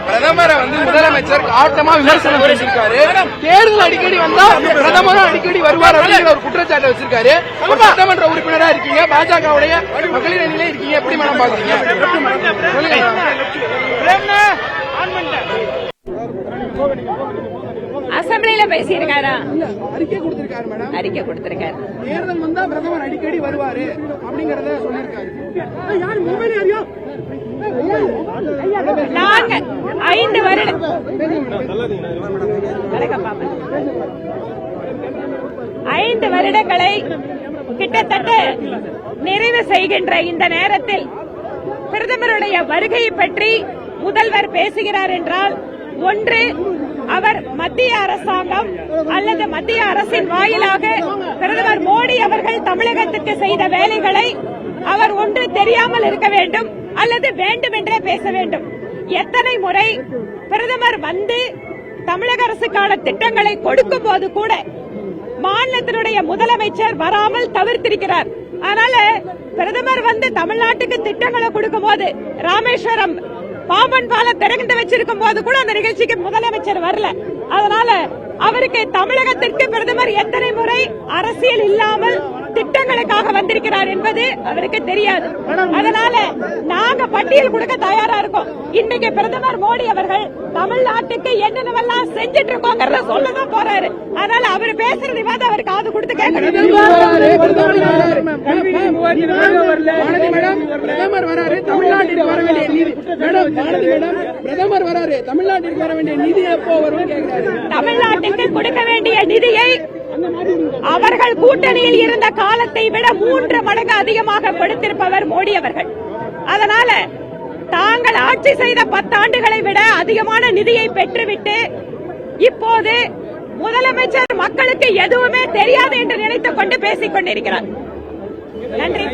பிரதமரை முதலமைச்சர் காட்டமா விமர்சனம் பண்ணிருக்காரு. தேர்தல் அடிக்கடி வந்தா பிரதமரும் அடிக்கடி வருவார் அப்படிங்கிற ஒரு குற்றச்சாட்டை வச்சிருக்காரு. சட்டமன்ற உறுப்பினரா இருக்கீங்க, பாஜகவுடைய மகளிர் அணியில இருக்கீங்க, எப்படி மேடம் பாக்குறீங்க? அசம்பிளில பேசியிருக்காரா? அறிக்கை கொடுத்திருக்காரு மேடம். அறிக்கை கொடுத்திருக்காரு. தேர்தல் வந்தா பிரதமர் அடிக்கடி வருவாரு அப்படிங்கறத சொல்லிருக்காரு. நாங்க 5 வருடங்களை கிட்டத்தட்ட நிறைவு செய்கின்ற இந்த நேரத்தில் பிரதமருடைய வருகையை பற்றி முதல்வர் பேசுகிறார் என்றால், ஒன்று, அவர் மத்திய அரசாங்கம் அல்லது மத்திய அரசின் வாயிலாக பிரதமர் மோடி அவர்கள் தமிழகத்துக்கு செய்த வேலைகளை அவர் ஒன்று தெரியாமல் இருக்க வேண்டும் அல்லது வேண்டுமென்றே பேச வேண்டும். எத்தனை முறை பிரதமர் வந்து தமிழக அரசுக்கான திட்டங்களை கொடுக்கும் போது கூட மாநிலத்தினுடைய முதலமைச்சர் வராமல் தவிர்த்திருக்கிறார். அதனால பிரதமர் வந்து தமிழ்நாட்டுக்கு திட்டங்களை கொடுக்கும் போது, ராமேஸ்வரம் பாம்பன் பாலம் திறந்து வச்சிருக்கும் போது கூட அந்த நிகழ்ச்சிக்கு முதலமைச்சர் வரல. அதனால அவருக்கு தமிழகத்திற்கு பிரதமர் எத்தனை முறை அரசியல் இல்லாமல் திட்டங்களுக்காக வந்திருக்கிறார் என்பது அவருக்கு தெரியாது. அதனால நாங்க பட்டியல் கொடுக்க தயாரா இருக்கோம். இன்னைக்கு பிரதமர் மோடி அவர்கள் தமிழ்நாட்டுக்கு என்னென்னவெல்லாம் செஞ்சிட்டு இருக்கோங்கிறத சொல்லதான் போறாரு. அதனால அவர் பேசுறது பார்த்து அவர் காது கொடுத்து கேட்கணும். பிரதமர் வராரு, தமிழ்நாட்டிற்கு வர வேண்டிய நிதி, பிரதமர் வராரு, தமிழ்நாட்டிற்கு வர வேண்டிய நிதி எப்போ வரும் கேட்கிறாரு. தமிழ்நாட்டுக்கு கொடுக்க வேண்டிய நிதியை அவர்கள் கூட்டணியில் இருந்த காலத்தை விட 3 மடங்கு அதிகமாக கொடுத்திருப்பவர் மோடி அவர்கள். அதனால தாங்கள் ஆட்சி செய்த 10 ஆண்டுகளை விட அதிகமான நிதியை பெற்றுவிட்டு இப்போது முதலமைச்சர் மக்களுக்கு எதுவுமே தெரியாது என்று நினைத்துக் கொண்டு பேசிக் கொண்டிருக்கிறார். நன்றி.